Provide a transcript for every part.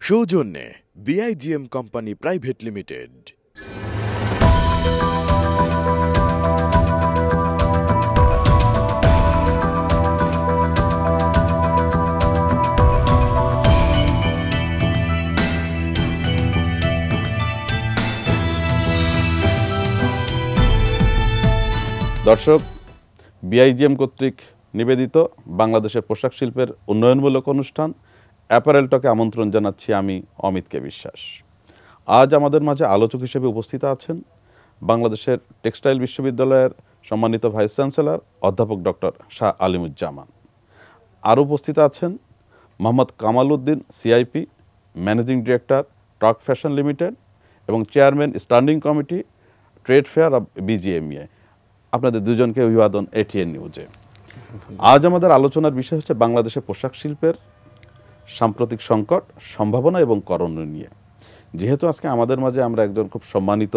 সৌজন্যে বিআইজিএম company private limited. দর্শক, বিআইজিএম কর্তৃক নিবেদিত বাংলাদেশের পোশাক শিল্পের উন্নয়নমূলক অনুষ্ঠান অ্যাপারেল টকে আমন্ত্রণ জানাচ্ছি আমি অমিত কে বিশ্বাস। আজ আমাদের মাঝে আলোচক হিসেবে উপস্থিত আছেন বাংলাদেশের টেক্সটাইল বিশ্ববিদ্যালয়ের সম্মানিত ভাইস চ্যান্সেলর অধ্যাপক ডক্টর শাহ আলিমুজ্জামান। আরও উপস্থিত আছেন Mohammad Kamal Uddin CIP, managing director Tok fashion limited এবং chairman standing committee trade fair of BGMEA. আপনাদের দুজনকে অভিবাদন এটিএন নিউজে। আজ আমাদের আলোচনার বিষয় হচ্ছে বাংলাদেশের পোশাক শিল্পের সাম্প্রতিক সংকট, সম্ভাবনা এবং করণীয় নিয়ে। যেহেতু আজকে আমাদের মাঝে আমরা একজন খুব সম্মানিত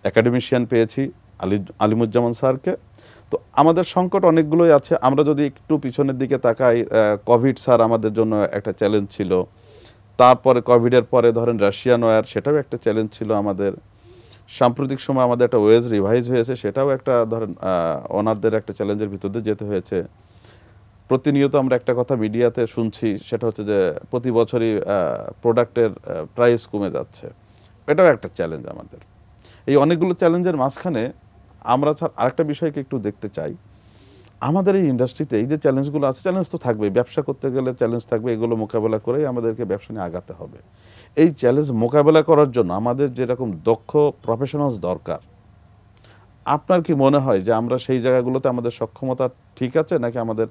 একাডেমিশিয়ান পেয়েছি আলিমুজ্জামান স্যারকে, তো আমাদের সংকট অনেকগুলোই আছে। আমরা যদি একটু পিছনের দিকে তাকাই, কোভিড স্যার আমাদের জন্য একটা চ্যালেঞ্জ ছিল। তারপরে কোভিডের পরে ধরেন রাশিয়ান ওয়্যার, সেটাও একটা চ্যালেঞ্জ ছিল আমাদের। সাম্প্রতিক সময় আমাদের একটা ওয়েজ রিভাইজ হয়েছে, সেটাও একটা ধরেন ওনারদের একটা চ্যালেঞ্জের ভিতর দিয়ে যেতে হয়েছে। প্রতিনিয়ত আমরা একটা কথা মিডিয়াতে শুনছি, সেটা হচ্ছে যে প্রতি বছরই প্রোডাক্টের প্রাইস কমে যাচ্ছে। এটাও একটা চ্যালেঞ্জ আমাদের। এই অনেকগুলো চ্যালেঞ্জের মাঝখানে আমরা আরেকটা বিষয়কে একটু দেখতে চাই। আমাদের এই ইন্ডাস্ট্রিতে এই যে চ্যালেঞ্জগুলো আছে, চ্যালেঞ্জ তো থাকবে, ব্যবসা করতে গেলে চ্যালেঞ্জ থাকবে, এগুলো মোকাবেলা করেই আমাদেরকে ব্যবসা নিয়ে আগাতে হবে। এই চ্যালেঞ্জ মোকাবেলা করার জন্য আমাদের যেরকম দক্ষ প্রফেশনালস দরকার, আপনার কি মনে হয় যে আমরা সেই জায়গাগুলোতে আমাদের সক্ষমতা ঠিক আছে, নাকি আমাদের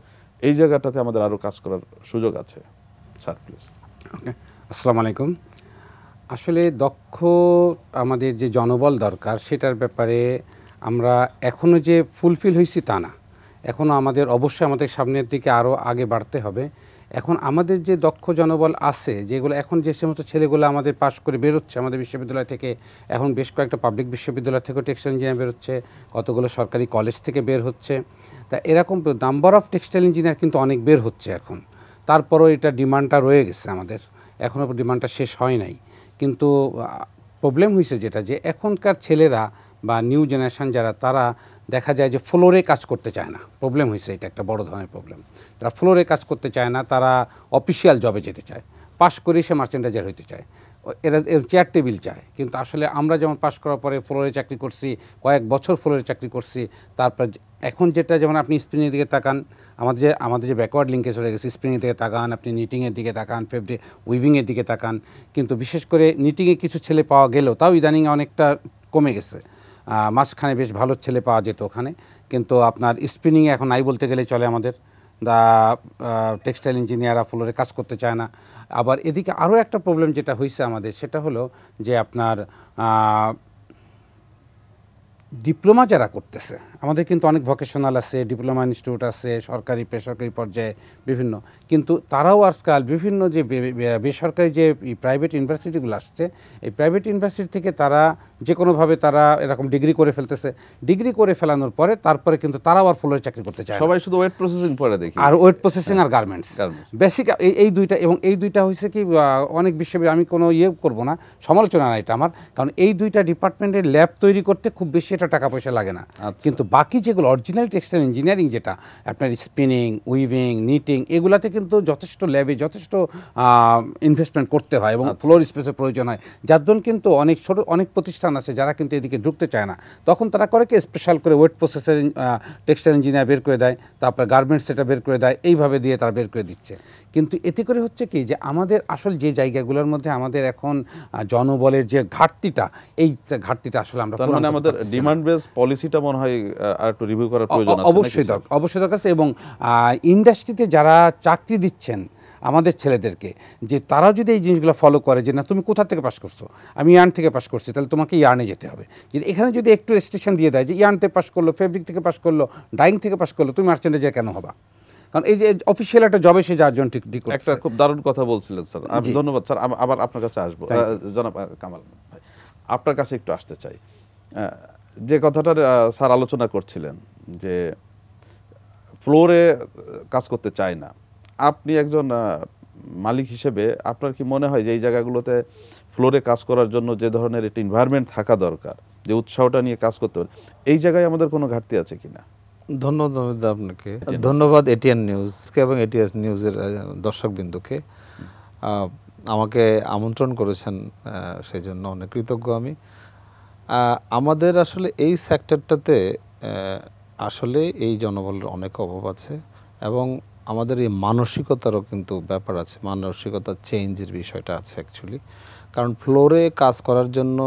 এই জায়গাটাতে আমাদের আরও কাজ করার সুযোগ আছে? Sir please. ওকে, আসসালামু আলাইকুম। আসলে দক্ষ আমাদের যে জনবল দরকার, সেটার ব্যাপারে আমরা এখনও যে ফুলফিল হয়েছি তা না। এখনও আমাদের অবশ্যই আমাদের সামনের দিকে আরও আগে বাড়তে হবে। এখন আমাদের যে দক্ষ জনবল আছে, যেগুলো এখন যে সমস্ত ছেলেগুলো আমাদের পাশ করে বেরোচ্ছে আমাদের বিশ্ববিদ্যালয় থেকে, এখন বেশ কয়েকটা পাবলিক বিশ্ববিদ্যালয় থেকেও টেক্সটাইল ইঞ্জিনিয়ার বেরোচ্ছে, কতগুলো সরকারি কলেজ থেকে বের হচ্ছে। তা এরকম নাম্বার অফ টেক্সটাইল ইঞ্জিনিয়ার কিন্তু অনেক বের হচ্ছে এখন। তারপরও এটা ডিমান্ডটা রয়ে গেছে আমাদের, এখনও ডিমান্ডটা শেষ হয় নাই। কিন্তু প্রবলেম হয়েছে যেটা, যে এখনকার ছেলেরা বা নিউ জেনারেশান যারা, তারা দেখা যায় যে ফ্লোরে কাজ করতে চায় না। প্রবলেম হয়েছে, এটা একটা বড় ধরনের প্রবলেম। তারা ফ্লোরে কাজ করতে চায় না, তারা অফিসিয়াল জবে যেতে চায়। পাশ করে সে মার্চেন্ডাইজার হইতে চায়, এরা চেয়ার টেবিল চায়। কিন্তু আসলে আমরা যেমন পাশ করার পরে ফ্লোরে চাকরি করছি, কয়েক বছর ফ্লোরে চাকরি করছি, তারপর এখন যেটা, যেমন আপনি স্প্রিংয়ের দিকে তাকান, আমাদের যে ব্যাকওয়ার্ড লিঙ্কেজ হয়ে গেছে, স্প্রিংয়ের দিকে তাকান, আপনি নিটিংয়ের দিকে তাকান, উইভিংয়ের দিকে তাকান, কিন্তু বিশেষ করে নিটিংয়ে কিছু ছেলে পাওয়া গেলেও তাও ইদানিং অনেকটা কমে গেছে। মাঝখানে বেশ ভালো ছেলে পাওয়া যেত ওখানে, কিন্তু আপনার স্পিনিংয়ে এখন নাই বলতে গেলে চলে। আমাদের টেক্সটাইল ইঞ্জিনিয়াররা ফ্লোরে কাজ করতে চায় না। আবার এদিকে আরও একটা প্রবলেম যেটা হয়েছে আমাদের, সেটা হলো যে আপনার ডিপ্লোমা যারা করতেছে, আমাদের কিন্তু অনেক ভোকেশনাল আছে, ডিপ্লোমা ইনস্টিটিউট আছে সরকারি বেসরকারি পর্যায়ে বিভিন্ন, কিন্তু তারাও আজকাল বিভিন্ন যে বেসরকারি যে প্রাইভেট ইউনিভার্সিটিগুলো আসছে, এই প্রাইভেট ইউনিভার্সিটি থেকে তারা যে কোনোভাবে তারা এরকম ডিগ্রি করে ফেলতেছে। ডিগ্রি করে ফেলানোর পরে তারপরে কিন্তু তারাও আর ফ্লোরে চাকরি করতে চায়, সবাই শুধু ওয়েট প্রসেসিং পরে দেখি, আর ওয়েট প্রসেসিং আর গার্মেন্টস বেসিক এই দুইটা। এবং এই দুইটা হয়েছে কি, অনেক বিশ্ববিদ্যালয়, আমি কোনো করবো না, সমালোচনা না এটা আমার, কারণ এই দুইটা ডিপার্টমেন্টের ল্যাব তৈরি করতে খুব বেশি এটা টাকা পয়সা লাগে না। কিন্তু বাকি যেগুলো অরিজিনাল টেক্সটাইল ইঞ্জিনিয়ারিং, যেটা আপনার স্পিনিং, উইভিং, নিটিং, এগুলাতে কিন্তু যথেষ্ট ল্যাবে যথেষ্ট ইনভেস্টমেন্ট করতে হয় এবং ফ্লোর স্পেসের প্রয়োজন হয়। যার জন্য কিন্তু অনেক প্রতিষ্ঠান আছে যারা কিন্তু এদিকে ঢুকতে চায় না। তখন তারা করে কি, স্পেশাল করে ওয়েট প্রসেসের টেক্সটাইল ইঞ্জিনিয়ার বের করে দেয়, তারপরে গার্মেন্টস সেটা বের করে দেয়, এইভাবে দিয়ে তারা বের করে দিচ্ছে। কিন্তু এতে করে হচ্ছে কি, যে আমাদের আসল যে জায়গাগুলোর মধ্যে আমাদের এখন জনবলের যে ঘাটতিটা, এই ঘাটতিটা আসলে আমরা আমাদের ডিমান্ড বেস পলিসিটা মনে হয় আর একটু রিভিউ করার প্রয়োজন আছে। অবশ্যই দরকার আছে। এবং ইন্ডাস্ট্রিতে যারা চাকরি দিচ্ছেন আমাদের ছেলেদেরকে, যে তারা যদি এই জিনিসগুলো ফলো করে, যে না তুমি কোথা থেকে পাস করছো, আমি ইয়ার্ন থেকে পাস করছি, তাহলে তোমাকে ইয়ার্নে যেতে হবে। যদি এখানে যদি একটু রেস্ট্রিকশন দিয়ে দেয় যে ইয়ার্ন থেকে পাস করলো, ফেব্রিক থেকে পাস করলো, ডাইং থেকে পাস করলো, তুমি মার্চেন্ডাইজার কেন হবা? কারণ এই যে অফিসিয়াল একটা জবে সে যার জন্য ঠিক একটা খুব দারুণ কথা বলছিলেন স্যার। আমি ধন্যবাদ স্যার। আবার আপনার কাছে আসবো। জনাব কামাল ভাই, আপনার কাছে একটু আসতে চাই। যে কথাটা স্যার আলোচনা করছিলেন, যে ফ্লোরে কাজ করতে চায় না, আপনি একজন মালিক হিসেবে আপনার কি মনে হয় যে এই জায়গাগুলোতে ফ্লোরে কাজ করার জন্য যে ধরনের একটা এনভায়রনমেন্ট থাকা দরকার, যে উৎসাহটা নিয়ে কাজ করতে হবে, এই জায়গায় আমাদের কোনো ঘাটতি আছে কিনা? ধন্যবাদ আপনাকে, ধন্যবাদ এটিএন নিউজকে এবং এটিএন নিউজের দর্শকবৃন্দকে। আমাকে আমন্ত্রণ করেছেন, সেই জন্য অনেক কৃতজ্ঞ আমি। আমাদের আসলে এই সেক্টরটাতে আসলে এই জনবলের অনেক অভাব আছে এবং আমাদের এই মানসিকতারও কিন্তু ব্যাপার আছে, মানসিকতা চেঞ্জের বিষয়টা আছে অ্যাকচুয়ালি। কারণ ফ্লোরে কাজ করার জন্য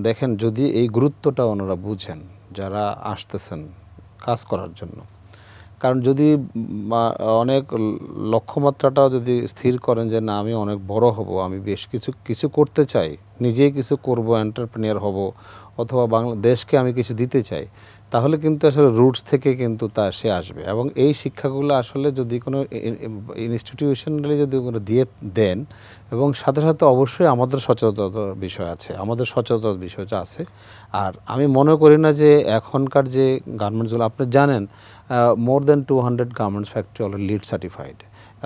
দেখেন, যদি এই গুরুত্বটা ওনারা বুঝেন যারা আসতেছেন কাজ করার জন্য, কারণ যদি অনেক লক্ষ্যমাত্রাটাও যদি স্থির করেন যে না আমি অনেক বড় হব, আমি বেশ কিছু করতে চাই, নিজেই কিছু করব, এন্টারপ্রেনিয়ার হব, অথবা বাংলাদেশকে আমি কিছু দিতে চাই, তাহলে কিন্তু আসলে রুটস থেকে কিন্তু সে আসবে। এবং এই শিক্ষাগুলো আসলে যদি কোনো ইনস্টিটিউশনালি যদি কোনো দিয়ে দেন, এবং সাথে সাথে অবশ্যই আমাদের সচেতনতার বিষয় আছে, আমাদের সচেতনতার বিষয়টা আছে। আর আমি মনে করি না যে এখনকার যে গার্মেন্টসগুলো, আপনি জানেন more than 200 garments factory already lead certified,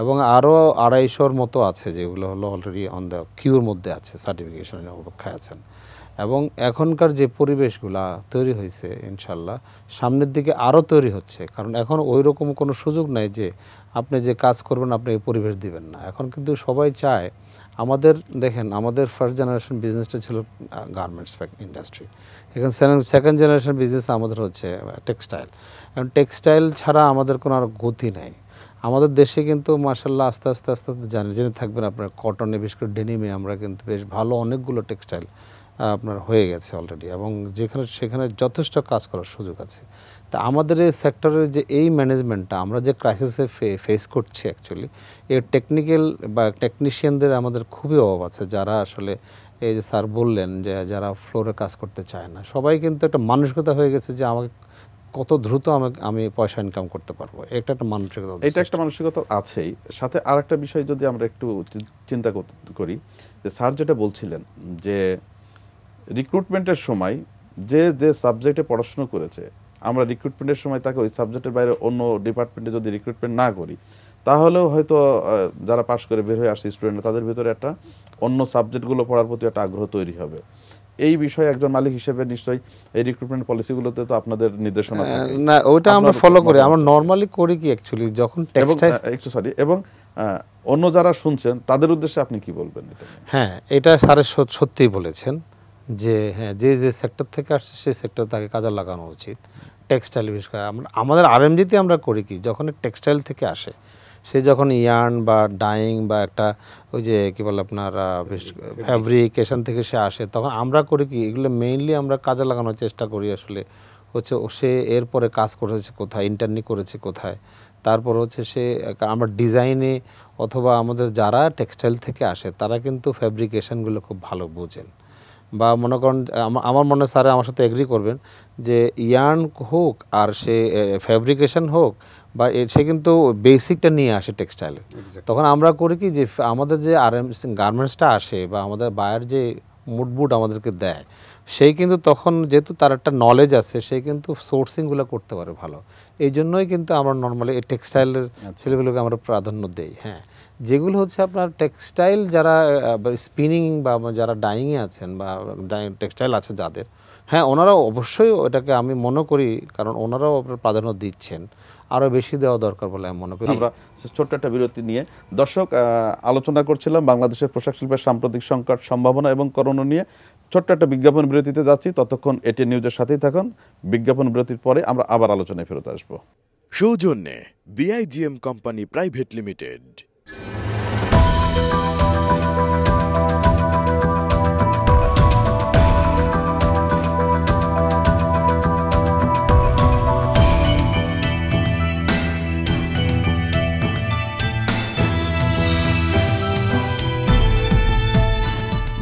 এবং আরও 250-র মতো আছে যেগুলো হলো অলরেডি অন দ্য কিউর মধ্যে আছে, সার্টিফিকেশনের অপেক্ষায় আছেন। এবং এখনকার যে পরিবেশগুলা তৈরি হয়েছে ইনশাল্লাহ সামনের দিকে আরও তৈরি হচ্ছে, কারণ এখন ওই রকম কোনো সুযোগ নাই যে আপনি যে কাজ করবেন আপনি এই পরিবেশ দিবেন না। এখন কিন্তু সবাই চায়, আমাদের দেখেন আমাদের ফার্স্ট জেনারেশন বিজনেসটা ছিল গার্মেন্টস ইন্ডাস্ট্রি, এখন সেকেন্ড জেনারেশন বিজনেস আমাদের হচ্ছে টেক্সটাইল। এখন টেক্সটাইল ছাড়া আমাদের কোনো আর গতি নাই। আমাদের দেশে কিন্তু মার্শাল্লাহ আস্তে আস্তে জেনে থাকবেন আপনার, কটনে বিশেষ করে ডেনিমে আমরা কিন্তু বেশ ভালো অনেকগুলো টেক্সটাইল আপনার হয়ে গেছে অলরেডি, এবং সেখানে যথেষ্ট কাজ করার সুযোগ আছে। তা আমাদের এই সেক্টরের যে এই ম্যানেজমেন্টটা আমরা যে ক্রাইসিসে ফেস করছি অ্যাকচুয়ালি, এই টেকনিক্যাল বা টেকনিশিয়ানদের আমাদের খুবই অভাব আছে, যারা আসলে এই যে স্যার বললেন যে যারা ফ্লোরে কাজ করতে চায় না, সবাই কিন্তু একটা মানসিকতা হয়ে গেছে যে আমাকে কত দ্রুত আমি পয়সা ইনকাম করতে পারবো, এটা একটা মানসিকতা। এটা একটা মানসিকতা আছেই, সাথে আর একটা বিষয় যদি আমরা একটু চিন্তা করি, যে স্যার যেটা বলছিলেন যে রিক্রুটমেন্টের সময় যে সাবজেক্টে পড়াশোনা করেছে, আমরা রিক্রুটমেন্টের সময় তাকে ওই সাবজেক্টের বাইরে অন্য ডিপার্টমেন্টে যদি রিক্রুটমেন্ট না করি, তাহলেও হয়তো যারা পাশ করে বের হয়ে আসছে স্টুডেন্ট, তাদের ভিতরে একটা অন্য সাবজেক্টগুলো পড়ার প্রতি একটা আগ্রহ তৈরি হবে। এই বিষয়ে একজন মালিক হিসেবে নিশ্চয়ই এই রিক্রুটমেন্ট পলিসিগুলোতে তো আপনাদের নির্দেশনা থাকে না, ওইটা আমরা ফলো করি, আমরা নরমালি করি কি অ্যাকচুয়ালি যখন টেক্সটাইল এবং অন্য যারা শুনছেন তাদের উদ্দেশ্যে আপনি কি বলবেন? হ্যাঁ, এটা স্যারের সত্যিই বলেছেন যে হ্যাঁ, যে সেক্টর থেকে আসছে সেই সেক্টর তাকে কাজে লাগানো উচিত। টেক্সটাইল বিশেষ করে আমাদের আরএমজিতে আমরা করি কি, যখন টেক্সটাইল থেকে আসে, সে যখন ইয়ার্ন বা ডাইং বা একটা ওই যে কী বলে আপনার ফ্যাব্রিকেশন থেকে সে আসে, তখন আমরা করি কি, এগুলো মেইনলি আমরা কাজে লাগানোর চেষ্টা করি আসলে হচ্ছে সে এরপরে কাজ করেছে কোথায়, ইন্টার্নি করেছে কোথায়, তারপর হচ্ছে সে আমরা ডিজাইনে অথবা আমাদের যারা টেক্সটাইল থেকে আসে তারা কিন্তু ফ্যাব্রিকেশনগুলো খুব ভালো বোঝেন। বা মনে করেন আমার মনে হয় স্যারে আমার সাথে এগ্রি করবেন যে ইয়ার্ন হোক আর সে ফ্যাব্রিকেশন হোক বা সে কিন্তু বেসিকটা নিয়ে আসে টেক্সটাইলে। তখন আমরা করি কি যে আমাদের যে গার্মেন্টসটা আসে বা আমাদের বায়ার যে মুডবুট আমাদেরকে দেয়, সেই কিন্তু তখন যেহেতু তার একটা নলেজ আছে, সে কিন্তু সোর্সিংগুলো করতে পারে ভালো। এই জন্যই কিন্তু আমরা নর্মালি এই টেক্সটাইলের ছেলেগুলোকে আমরা প্রাধান্য দেই। হ্যাঁ, যেগুলো হচ্ছে আপনার টেক্সটাইল যারা স্পিনিং বা যারা ডাইংয়ে আছেন বা টেক্সটাইল আছে যাদের, হ্যাঁ ওনারাও অবশ্যই ওটাকে আমি মনে করি, কারণ ওনারাও প্রাধান্য দিচ্ছেন, আরও বেশি দেওয়া দরকার বলে আমি মনে করি। আমরা ছোট্ট একটা বিরতি নিয়ে দর্শক আলোচনা করছিলাম বাংলাদেশের পোশাক শিল্পের সাম্প্রতিক সংকট, সম্ভাবনা এবং করণীয় নিয়ে। ছোট্ট একটা বিজ্ঞাপন বিরতিতে যাচ্ছি, ততক্ষণ এটিএন নিউজের সাথেই থাকুন। বিজ্ঞাপন বিরতির পরে আমরা আবার আলোচনায় ফেরত আসবো। সৌজন্যে বিআইজিএম কোম্পানি প্রাইভেট লিমিটেড।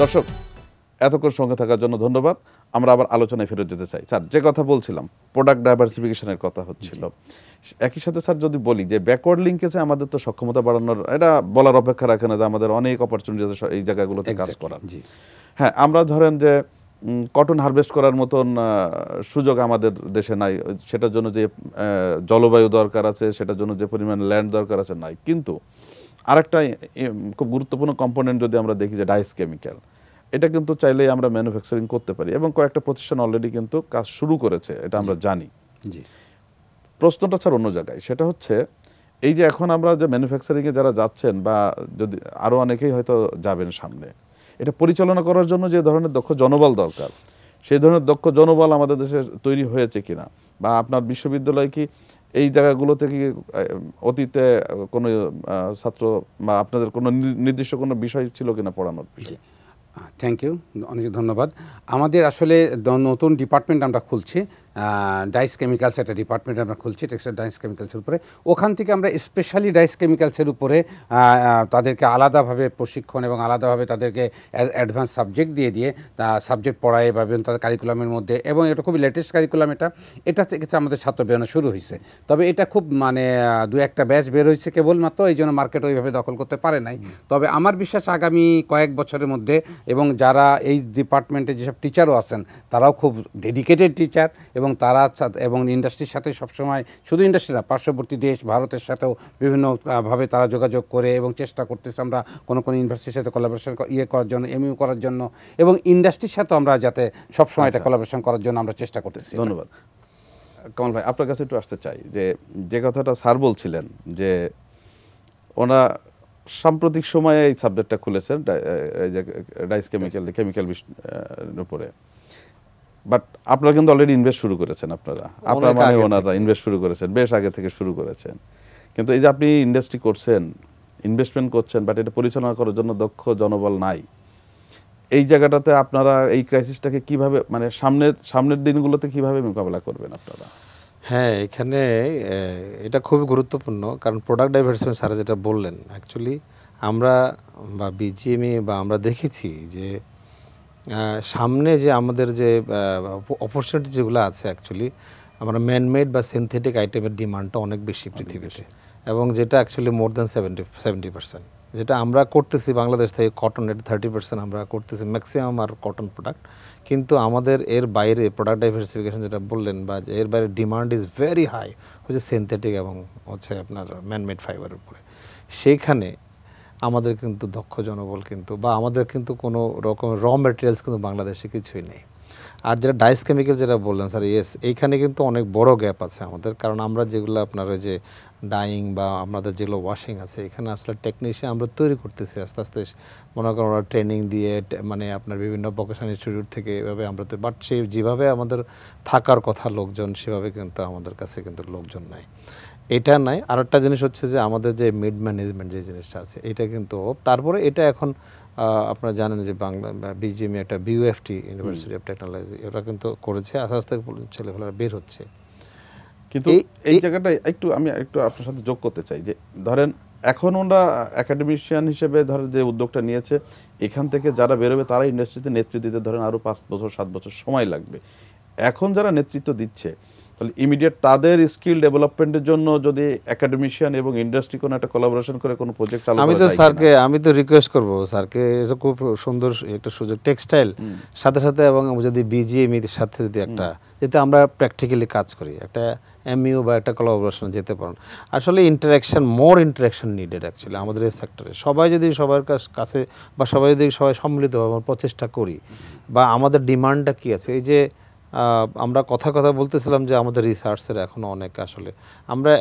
দর্শক এতক্ষণ সঙ্গে থাকার জন্য ধন্যবাদ। আমরা আবার আলোচনায় ফেরত যেতে চাই। স্যার, যে কথা বলছিলাম প্রোডাক্ট ডাইভার্সিফিকেশনের কথা হচ্ছিল, একই সাথে স্যার যদি বলি যে ব্যাকওয়ার্ড লিঙ্কেজে আমাদের তো সক্ষমতা বাড়ানোর, এটা বলার অপেক্ষা রাখে না যে আমাদের অনেক অপরচুনিটি আছে এই জায়গাগুলোতে কাজ করার। হ্যাঁ, আমরা ধরেন যে কটন হারভেস্ট করার মতন সুযোগ আমাদের দেশে নাই, সেটার জন্য যে জলবায়ু দরকার আছে, সেটার জন্য যে পরিমাণ ল্যান্ড দরকার আছে নাই, কিন্তু আরেকটা খুব গুরুত্বপূর্ণ কম্পোনেন্ট যদি আমরা দেখি যে ডাইস কেমিক্যাল, এটা কিন্তু চাইলেই আমরা ম্যানুফ্যাকচারিং করতে পারি এবং কয়েকটা প্রতিষ্ঠান অলরেডি কিন্তু কাজ শুরু করেছে, এটা আমরা জানি। জি, প্রশ্নটা ছাড় অন্য জায়গায়, সেটা হচ্ছে এই যে এখন আমরা যে ম্যানুফ্যাকচারিংয়ে যারা যাচ্ছেন বা যদি আরও অনেকেই হয়তো যাবেন সামনে, এটা পরিচালনা করার জন্য যে ধরনের দক্ষ জনবল দরকার, সেই ধরনের দক্ষ জনবল আমাদের দেশে তৈরি হয়েছে কিনা, বা আপনার বিশ্ববিদ্যালয় কি এই জায়গাগুলোতে কি অতীতে কোনো ছাত্র বা আপনাদের কোনো নির্দিষ্ট কোনো বিষয় ছিল কিনা পড়ানোর বিষয়? থ্যাংক ইউ, অনেক ধন্যবাদ। আমাদের আসলে নতুন ডিপার্টমেন্ট আমরা খুলছি, ডাইস কেমিক্যালস একটা ডিপার্টমেন্ট আমরা খুলছি টেক্সটাইল ডাইস কেমিক্যালসের উপরে। ওখান থেকে আমরা স্পেশালি ডাইস কেমিক্যালসের উপরে তাদেরকে আলাদাভাবে প্রশিক্ষণ এবং আলাদাভাবে তাদেরকে অ্যাডভান্স সাবজেক্ট দিয়ে সাবজেক্ট পড়ায় বা তাদের কারিকুলামের মধ্যে, এবং এটা খুবই লেটেস্ট কারিকুলাম। এটা থেকে আমাদের ছাত্র বেরোনো শুরু হয়েছে, তবে এটা খুব মানে দু একটা ব্যাচ বের হয়েছে কেবলমাত্র, এই জন্য মার্কেট ওইভাবে দখল করতে পারে নাই। তবে আমার বিশ্বাস আগামী কয়েক বছরের মধ্যে, এবং যারা এই ডিপার্টমেন্টে যেসব টিচারও আছেন তারাও খুব ডেডিকেটেড টিচার, এবং তারা এবং ইন্ডাস্ট্রির সাথে সবসময়, শুধু ইন্ডাস্ট্রি না, পার্শ্ববর্তী দেশ ভারতের সাথেও বিভিন্নভাবে তারা যোগাযোগ করে এবং চেষ্টা করতেছে আমরা কোনো ইউনিভার্সিটির সাথে কোলাবোরেশন করার জন্য, এমইউ করার জন্য, এবং ইন্ডাস্ট্রির সাথে আমরা যাতে সবসময় এটা কোলাবোরেশন করার জন্য আমরা চেষ্টা করতেছি। ধন্যবাদ। কমল ভাই, আপনার কাছে একটু আসতে চাই যে কথাটা স্যার বলছিলেন যে ওনা সাম্প্রতিক সময়ে এই সাবজেক্টটা খুলেছেন ডাইস কেমিক্যাল উপরে, বাট আপনারা কিন্তু অলরেডি ইনভেস্ট শুরু করেছেন, আপনারা মানে ওনারা ইনভেস্ট শুরু করেছেন, বেশ আগে থেকে শুরু করেছেন। কিন্তু এই যে আপনি ইন্ডাস্ট্রি করছেন, ইনভেস্টমেন্ট করছেন, বাট এটা পরিচালনা করার জন্য দক্ষ জনবল নাই, এই জায়গাটাতে আপনারা এই ক্রাইসিসটাকে কিভাবে, মানে সামনের দিনগুলোতে কিভাবে মোকাবেলা করবেন আপনারা? হ্যাঁ, এখানে এটা খুবই গুরুত্বপূর্ণ, কারণ প্রোডাক্ট ডাইভার্সিফিকেশন স্যার যেটা বললেন, অ্যাকচুয়ালি আমরা বা বিজিএমই বা আমরা দেখেছি যে সামনে যে আমাদের যে অপরচুনিটি যেগুলো আছে, অ্যাকচুয়ালি আমরা ম্যানমেড বা সিনথেটিক আইটেমের ডিমান্ডটা অনেক বেশি পৃথিবীতে, এবং যেটা অ্যাকচুয়ালি মোর দ্যান 70%, যেটা আমরা করতেছি বাংলাদেশ থেকে কটনের 30% আমরা করতেছি ম্যাক্সিমাম আর কটন প্রোডাক্ট। কিন্তু আমাদের এর বাইরে প্রোডাক্ট ডাইভার্সিফিকেশন যেটা বললেন, বা এর বাইরে ডিমান্ড ইজ ভেরি হাই হচ্ছে সিনথেটিক এবং হচ্ছে আপনার ম্যানমেড ফাইবারের উপরে। সেইখানে আমাদের কিন্তু দক্ষ জনবল কিন্তু, বা আমাদের কিন্তু কোনো রকম র ম্যাটেরিয়ালস কিন্তু বাংলাদেশে কিছুই নেই। আর যেটা ডাইস কেমিক্যাল যেটা বললেন স্যার, ইয়েস, এইখানে কিন্তু অনেক বড় গ্যাপ আছে আমাদের, কারণ আমরা যেগুলো আপনার ওই যে ডাইং বা আমাদের যেগুলো ওয়াশিং আছে, এখানে আসলে টেকনিশিয়ান আমরা তৈরি করতেছি আস্তে আস্তে, মনে করেন ওরা ট্রেনিং দিয়ে, মানে আপনার বিভিন্ন ভোকেশনাল ইনস্টিটিউট থেকে এভাবে আমরা তো, বাট সেই যেভাবে আমাদের থাকার কথা লোকজন, সেভাবে কিন্তু আমাদের কাছে কিন্তু লোকজন নাই, এটা নাই। আর একটা জিনিস হচ্ছে যে আমাদের যে মিড ম্যানেজমেন্ট যে জিনিসটা আছে, এটা কিন্তু তারপরে এটা এখন আপনারা জানেন যে বাংলা বিজিএমই একটা বিউএফটি ইউনিভার্সিটি অফ টেকনোলজি, ওরা কিন্তু করেছে, আস্তে আস্তে ছেলেপেলেরা বের হচ্ছে। কিন্তু এই জায়গাটা আমি একটু আপনার সাথে যোগ করতে চাই যে ধরেন এখন ওরা একাডেমিশিয়ান হিসেবে ধরেন যে উদ্যোগটা নিয়েছে, এখান থেকে যারা বেরোবে তারা ইন্ডাস্ট্রিতে নেতৃত্ব দিতে ধরেন আরও 5 বছর 7 বছর সময় লাগবে। এখন যারা নেতৃত্ব দিচ্ছে, তাহলে ইমিডিয়েট তাদের স্কিল ডেভেলপমেন্টের জন্য যদি একাডেমিশিয়ান এবং ইন্ডাস্ট্রি কোনো একটা কোলাবোরেশন করে কোনো প্রজেক্ট চালু করা যায়, আমি তো রিকোয়েস্ট করব স্যারকে, এটা খুব সুন্দর একটা সুযোগ, টেক্সটাইল সাথে সাথে, এবং যদি বিজিএমই সাথে যদি একটা, যাতে আমরা প্র্যাকটিক্যালি কাজ করি, একটা এমইউ বা একটা কোলাবোরেশন যেতে পারেন। আসলে মোর ইন্টারাকশন নিডেড অ্যাকচুয়ালি আমাদের এই সেক্টরে। সবাই যদি সবার কাছে বা সবাই যদি সম্মিলিতভাবে প্রচেষ্টা করি, বা আমাদের ডিমান্ডটা কী আছে, এই যে আমরা কথা বলতেছিলাম যে আমাদের রিসার্চের এখনও অনেক, আসলে আমরা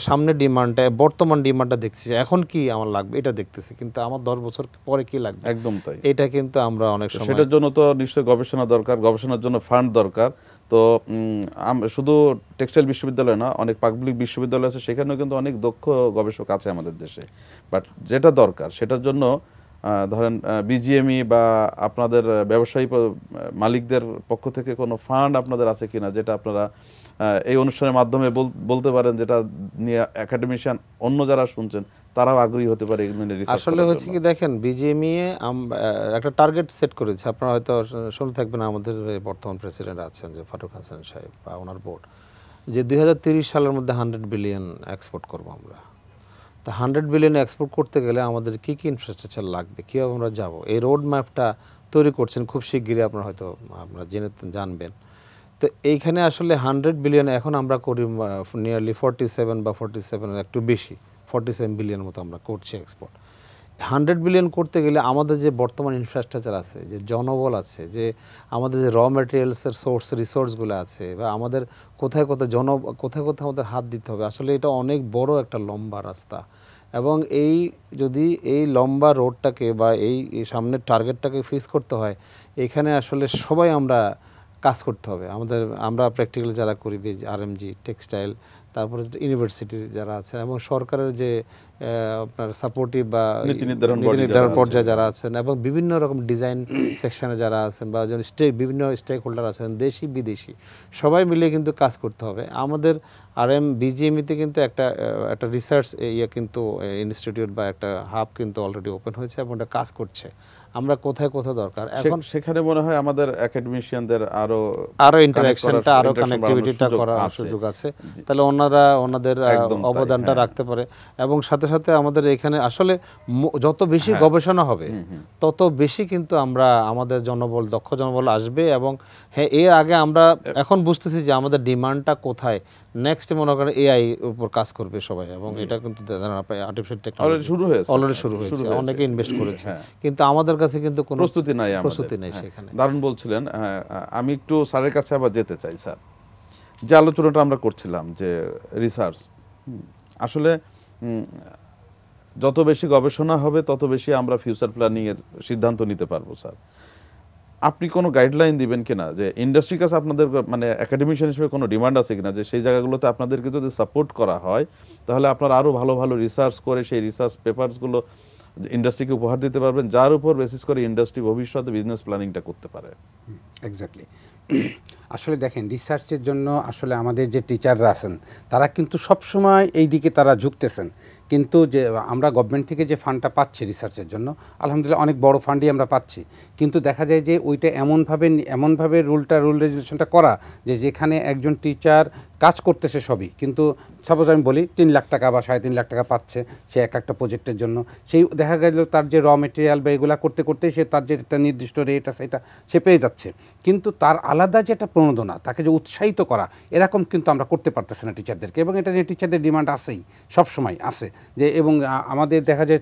সামনে ডিমান্ডটা, বর্তমান ডিমান্ডটা দেখতেছি, এখন কি আমার লাগবে এটা দেখতেছি, কিন্তু আমার 10 বছর পরে কি লাগবে, একদম তাই। এটা কিন্তু আমরা অনেক সময়, সেটার জন্য তো নিশ্চয়ই গবেষণা দরকার, গবেষণার জন্য ফান্ড দরকার। তো শুধু টেক্সটাইল বিশ্ববিদ্যালয় না, অনেক পাবলিক বিশ্ববিদ্যালয় আছে, সেখানেও কিন্তু অনেক দক্ষ গবেষক আছে আমাদের দেশে। বাট যেটা দরকার সেটার জন্য ধরেন বিজিএমই বা আপনাদের ব্যবসায়ী মালিকদের পক্ষ থেকে কোনো ফান্ড আপনাদের আছে কিনা, যেটা আপনারা এই অনুষ্ঠানের মাধ্যমে বলতে পারেন, যেটা নিয়ে একাডেমিশিয়ান অন্য যারা শুনছেন তারাও আগ্রহী হতে পারে। আসলে হচ্ছে কি, দেখেন বিজিএমই একটা টার্গেট সেট করেছে, আপনারা হয়তো শুনে থাকবেন, আমাদের বর্তমান প্রেসিডেন্ট আছেন যে ফারুক হাসান সাহেব বা ওনার বোর্ড, যে 2030 সালের মধ্যে 100 বিলিয়ন এক্সপোর্ট করবো আমরা। তা 100 বিলিয়ন এক্সপোর্ট করতে গেলে আমাদের কী ইনফ্রাস্ট্রাকচার লাগবে, কীভাবে আমরা যাব, এই রোড ম্যাপটা তৈরি করছেন, খুব শিগগিরই আপনারা হয়তো জানবেন। তো এইখানে আসলে 100 বিলিয়ন এখন আমরা করি নিয়ারলি 47 বা 47 একটু বেশি, 47 বিলিয়ন মতো আমরা করছি এক্সপোর্ট। 100 বিলিয়ন করতে গেলে আমাদের যে বর্তমান ইনফ্রাস্ট্রাকচার আছে, যে জনবল আছে, যে আমাদের যে র ম্যাটেরিয়ালসের রিসোর্সগুলো আছে, বা আমাদের কোথায় কোথায় কোথায় কোথায় আমাদের হাত দিতে হবে, আসলে এটা অনেক বড় একটা লম্বা রাস্তা। এবং যদি এই লম্বা রোডটাকে বা এই সামনের টার্গেটটাকে ফিক্স করতে হয়, এখানে আসলে সবাই আমরা কাজ করতে হবে। আমরা প্র্যাকটিক্যাল যারা করি, আরএমজি, টেক্সটাইল, তারপরে ইউনিভার্সিটির যারা আছেন এবং সরকারের যে আপনার সাপোর্টিভ বা নীতি নির্ধারণ পর্যায়ে যারা আছেন, এবং বিভিন্ন রকম ডিজাইন সেকশনে যারা আছেন, বা বিভিন্ন স্টেক হোল্ডার আছেন, দেশি বিদেশি, সবাই মিলে কিন্তু কাজ করতে হবে। আমাদের বিজিএমইতে কিন্তু একটা রিসার্চ কিন্তু ইনস্টিটিউট বা একটা হাব কিন্তু অলরেডি ওপেন হয়েছে এবং এটা কাজ করছে। আমরা কোথায় কোথায় দরকার এখন সেখানে মনে হয় আমাদের একাডেমিশিয়ানদের আরো ইন্টারঅ্যাকশনটা, আরো কানেক্টিভিটিটা করার সুযোগ আছে, তাহলে ওনাদের অবদানটা রাখতে পারে। এবং সাথে সাথে আমাদের এখানে আসলে যত বেশি গবেষণা হবে তত বেশি কিন্তু আমাদের দক্ষ জনবল আসবে। এবং হ্যাঁ, এর আগে আমরা এখন বুঝতেছি যে আমাদের ডিমান্ডটা কোথায়। নেক্সট মনে করেন এআই উপর কাজ করবে সবাই, এবং এটা কিন্তু আর্টিফিশিয়াল টেকনোলজি অলরেডি শুরু হয়েছে, অনেকে ইনভেস্ট করেছে, কিন্তু আমাদের কাছে কিন্তু কোনো প্রস্তুতি নাই সেখানে। দারুণ বলছিলেন। আমি একটু স্যারের কাছে আবার যেতে চাই। স্যার, যে আলোচনাটা আমরা করছিলাম যে রিসার্চ, আসলে যত বেশি গবেষণা হবে তত বেশি আমরা ফিউচার প্ল্যানিং এর সিদ্ধান্ত নিতে পারবো। স্যার, আপনি কোনো গাইডলাইন দিবেন কিনা যে ইন্ডাস্ট্রির কাছে আপনাদের মানে একাডেমিশিয়ান হিসেবে কোনো ডিমান্ড আছে কিনা, যে সেই জায়গাগুলোতে আপনাদেরকে যদি সাপোর্ট করা হয় তাহলে আপনারা আরও ভালো ভালো রিসার্চ করে সেই রিসার্চ পেপারসগুলো ইন্ডাস্ট্রিকে উপহার দিতে পারবেন, যার উপর বেসিস করে ইন্ডাস্ট্রি ভবিষ্যতে বিজনেস প্ল্যানিংটা করতে পারে। এক্স্যাক্টলি। আসলে দেখেন, রিসার্চের জন্য আসলে আমাদের যে টিচাররা আছেন তারা কিন্তু সবসময় এই দিকে তারা ঝুঁকতেছেন, কিন্তু যে আমরা গভর্নমেন্ট থেকে যে ফান্ডটা পাচ্ছি রিসার্চের জন্য, আলহামদুলিল্লাহ অনেক বড় ফান্ডই আমরা পাচ্ছি, কিন্তু দেখা যায় যে ওইটা এমনভাবে রুল রেজুলেশনটা করা যে যেখানে একজন টিচার কাজ করতেছে সবই, কিন্তু সাপোজ আমি বলি 3 লাখ টাকা বা 3.5 লাখ টাকা পাচ্ছে সে একটা প্রজেক্টের জন্য, সেই দেখা গেল তার যে র মেটেরিয়াল বা এগুলো করতে করতে সে তার যে একটা নির্দিষ্ট রেট আছে এটা সে পেয়ে যাচ্ছে, কিন্তু তার আলাদা যে একটা প্রণোদনা, তাকে যে উৎসাহিত করা, এরকম কিন্তু আমরা করতে পারতেছি না টিচারদেরকে। এবং এটা নিয়ে টিচারদের ডিমান্ড আছেই, সবসময় আছে যে, এবং আমাদের দেখা যায়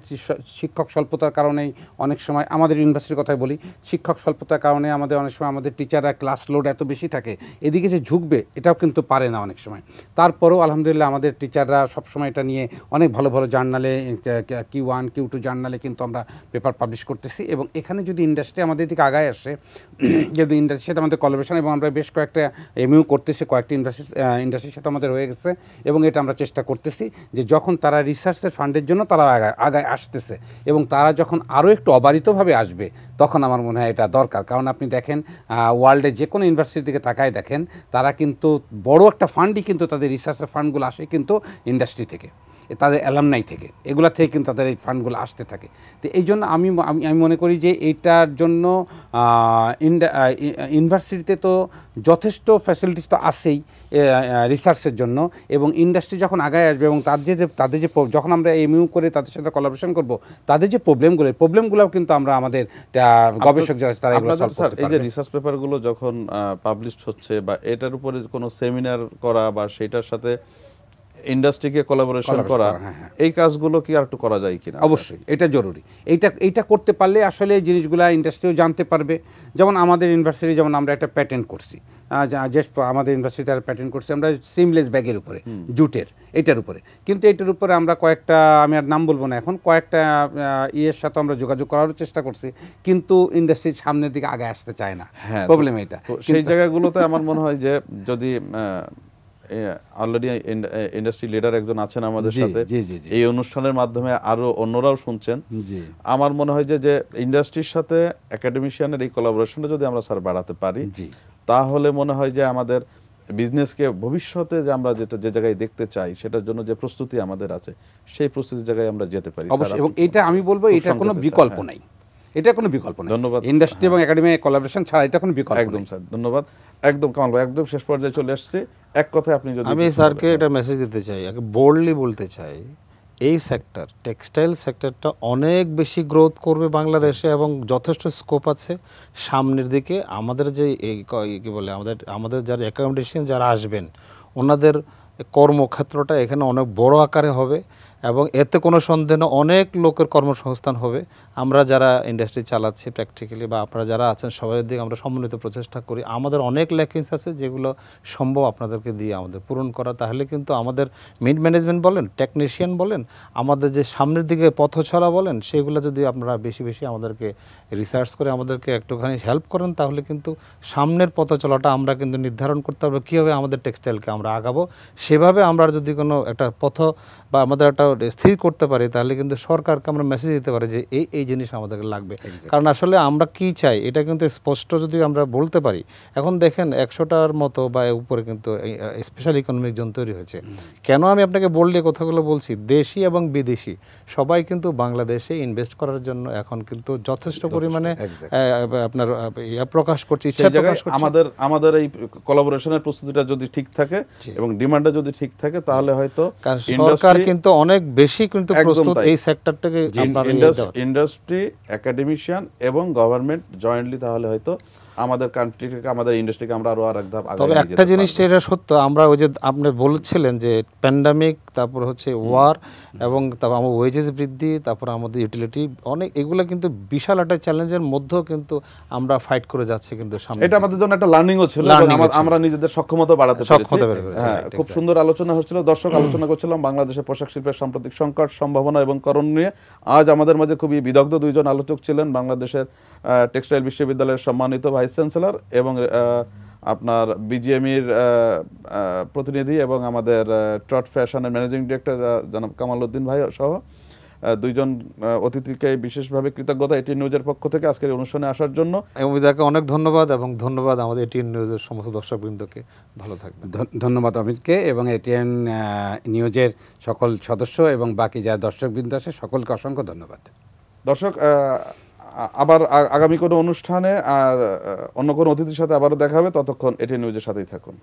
শিক্ষক স্বল্পতার কারণেই অনেক সময়, আমাদের ইউনিভার্সিটির কথাই বলি, শিক্ষক স্বল্পতার কারণে আমাদের অনেক সময় আমাদের টিচাররা ক্লাস লোড এত বেশি থাকে, এদিকে যে ঝুঁকবে এটাও কিন্তু পারে না অনেক সময়। তারপরেও আলহামদুলিল্লাহ আমাদের টিচাররা সবসময় এটা নিয়ে অনেক ভালো ভালো জার্নালে, Q1 Q2 জার্নালে কিন্তু আমরা পেপার পাবলিশ করতেছি। এবং এখানে যদি ইন্ডাস্ট্রি আমাদের দিকে আগায় আসে, যদি ইন্ডাস্ট্রির সাথে আমাদের কোলাবোরেশন, এবং আমরা বেশ কয়েকটা এমইউ করতেছি, কয়েকটি ইন্ডাস্ট্রির সাথে আমাদের হয়ে গেছে, এবং এটা আমরা চেষ্টা করতেছি যে যখন তারা রিসার্চের ফান্ডের জন্য তারা আগায় আসতেছে এবং তারা যখন আরও একটু অবারিতভাবে আসবে, তখন আমার মনে হয় এটা দরকার। কারণ আপনি দেখেন ওয়ার্ল্ডে যে কোনো ইউনিভার্সিটির দিকে তাকায় দেখেন, তারা কিন্তু বড় একটা ফান্ডই কিন্তু তাদের রিসার্চের ফান্ডগুলো আসে কিন্তু ইন্ডাস্ট্রি থেকে, তাদের অ্যালামনাই থেকে, এগুলা থেকে কিন্তু তাদের এই ফান্ডগুলো আসতে থাকে। তো এই জন্য আমি মনে করি যে এইটার জন্য ইউনিভার্সিটিতে তো যথেষ্ট ফ্যাসিলিটিস তো আছেই রিসার্চের জন্য, এবং ইন্ডাস্ট্রি যখন আগায় আসবে এবং তাদের যে যখন আমরা এমইউ করে তাদের সাথে কোলাবোরেশন করব, তাদের যে প্রবলেমগুলোও কিন্তু আমরা আমাদের গবেষক যারা তারা এগুলো সলভ করতে পারবে। এই যে রিসার্চ পেপারগুলো যখন পাবলিশড হচ্ছে, বা এটার উপরে কোনো সেমিনার করা বা সেটার সাথে ইন্ডাস্ট্রিকে কোলাবোরেশন করা, এই কাজগুলো কি আর একটু করা যায় কিনা? অবশ্যই এটা জরুরি। এইটা করতে পারলে আসলে জিনিসগুলো ইন্ডাস্ট্রিও জানতে পারবে। যেমন আমাদের ইউনিভার্সিটি, যেমন আমরা একটা প্যাটেন্ট করছি, আমাদের ইউনিভার্সিটি প্যাটেন্ট করছি আমরা সিমলেস ব্যাগের উপরে, জুটের, এটার উপরে। কিন্তু এটার উপরে আমরা কয়েকটা, আমি আর নাম বলবো না এখন, কয়েকটা ইয়ের সাথে আমরা যোগাযোগ করারও চেষ্টা করছি, কিন্তু ইন্ডাস্ট্রির সামনের দিকে আগে আসতে চায় না। প্রবলেম এটা। সেই জায়গাগুলোতে আমার মনে হয় যে যদি অলরেডি ইন্ডাস্ট্রি লিডার একজন আছেন আমাদের সাথে, এই অনুষ্ঠানের মাধ্যমে আরো অন্যরাও শুনছেন, আমার মনে হয় যে ইন্ডাস্ট্রির সাথে একাডেমিশিয়ানের এই কোলাবোরেশনটা যদি আমরা স্যার বাড়াতে পারি, তাহলে মনে হয় যে আমাদের বিজনেসকে ভবিষ্যতে যে আমরা যে জায়গায় দেখতে চাই, সেটার জন্য যে প্রস্তুতি আমাদের আছে, সেই প্রস্তুতির জায়গায় আমরা যেতে পারি। এবং এটা আমি বলবো এটা কোনো বিকল্প নাই, এটা কোনো বিকল্প নেই। ধন্যবাদ। ইন্ডাস্ট্রি এবং একাডেমি কোলাবোরেশন ছাড়া এটা কোনো বিকল্প একদম স্যার, ধন্যবাদ। একদম কামাল ভাই, একদম শেষ পর্যায়ে চলে আসছে। এক কথায় আপনি যদি, আমি স্যারকে এটা মেসেজ দিতে চাই, বোল্ডলি বলতে চাই, এই সেক্টর, টেক্সটাইল সেক্টরটা অনেক বেশি গ্রোথ করবে বাংলাদেশে এবং যথেষ্ট স্কোপ আছে সামনের দিকে। আমাদের যে কি বলে, আমাদের যারা অ্যাকাউন্টেশন যারা আসবেন, ওনাদের কর্মক্ষেত্রটা এখানে অনেক বড় আকারে হবে এবং এতে কোনো সন্দেহ নেই অনেক লোকের কর্মসংস্থান হবে। আমরা যারা ইন্ডাস্ট্রি চালাচ্ছি প্র্যাকটিক্যালি বা আপনারা যারা আছেন সবাই দিকে আমরা সমন্বিত প্রচেষ্টা করি। আমাদের অনেক ল্যাকিংস আছে যেগুলো সম্ভব আপনাদেরকে দিয়ে আমাদের পূরণ করা, তাহলে কিন্তু আমাদের মিড ম্যানেজমেন্ট বলেন, টেকনিশিয়ান বলেন, আমাদের যে সামনের দিকে পথচলা বলেন, সেগুলো যদি আপনারা বেশি বেশি আমাদেরকে রিসার্চ করে আমাদেরকে একটুখানি হেল্প করেন, তাহলে কিন্তু সামনের পথ চলাটা আমরা কিন্তু নির্ধারণ করতে পারবো কীভাবে আমাদের টেক্সটাইলকে আমরা আগাবো। সেভাবে আমরা যদি কোনো একটা পথ বা আমাদের একটা স্থির করতে পারি, তাহলে কিন্তু সরকারকে আমরা মেসেজ দিতে পারি যে এই এই জিনিস আমাদেরকে লাগবে। কারণ আসলে আমরা কি চাই এটা কিন্তু স্পষ্ট যদি আমরা বলতে পারি। এখন দেখেন 100টার মতো বা উপরে কিন্তু স্পেশাল ইকোনমিক জোন তৈরি হয়েছে। কেন আমি আপনাকে বললে কথাগুলো বলছি, দেশি এবং বিদেশি সবাই কিন্তু বাংলাদেশে ইনভেস্ট করার জন্য এখন কিন্তু যথেষ্ট পরিমাণে আপনার প্রকাশ করছে, ইচ্ছা প্রকাশ করছে। আমাদের এই কোলাবোরেশনের প্রস্তুতিটা যদি ঠিক থাকে এবং ডিমান্ডটা যদি ঠিক থাকে, তাহলে হয়তো সরকার কিন্তু অনেক বেশি কিন্তু প্রস্তুত এই সেক্টরটাকে ইন্ডাস্ট্রি, একাডেমিশিয়ান এবং গভর্নমেন্ট জয়েন্টলি, তাহলে হয়তো আমাদের কান্ট্রিকে, আমাদের ইন্ডাস্ট্রিকে আমরা আরো আর এক ধাপ আগে। তবে একটা জিনিস এটা সত্য, আমরা ওই যে আপনি বলেছিলেন যে প্যান্ডামিক, তারপর হচ্ছে ওয়ার এবং তারপর আমার ওয়েজেস বৃদ্ধি, তারপর আমাদের ইউটিলিটি অনেক, এগুলো কিন্তু বিশাল একটা চ্যালেঞ্জের মধ্যেও কিন্তু আমরা ফাইট করে যাচ্ছি কিন্তু সামনে। এটা আমাদের জন্য একটা লার্নিংও ছিল, আমরা নিজেদের সক্ষমতা বাড়াতে পেরেছি। হ্যাঁ, খুব সুন্দর আলোচনা হচ্ছিল। দর্শক, আলোচনা করছিলাম বাংলাদেশের পোশাক শিল্পের সাম্প্রতিক সংকট, সম্ভাবনা এবং করণ নিয়ে। আজ আমাদের মাঝে খুবই বিদগ্ধ দুইজন আলোচক ছিলেন, বাংলাদেশের টেক্সটাইল বিশ্ববিদ্যালয়ের সম্মানিত ভাইস চ্যান্সেলর এবং আপনার বিজিএমইর প্রতিনিধি এবং আমাদের ট্রট ফ্যাশনের ম্যানেজিং ডিরেক্টর জনাব কামাল উদ্দিন ভাই সহ দুইজন অতিথিকে বিশেষভাবে কৃতজ্ঞতা এটিএন নিউজের পক্ষ থেকে আজকের অনুষ্ঠানে আসার জন্য। অমিতাকে অনেক ধন্যবাদ এবং ধন্যবাদ আমাদের এটিএন নিউজের সমস্ত দর্শকবৃন্দকে। ভালো থাকবেন। ধন্যবাদ অমিতকে এবং এটিএন নিউজের সকল সদস্য এবং বাকি যারা দর্শকবৃন্দ আছে সকলকে অসংখ্য ধন্যবাদ। দর্শক, আবার আগামী কোনো অনুষ্ঠানে অন্য কোনো অতিথির সাথে আবারও দেখা হবে। ততক্ষণ এটিএন নিউজের সাথেই থাকুন।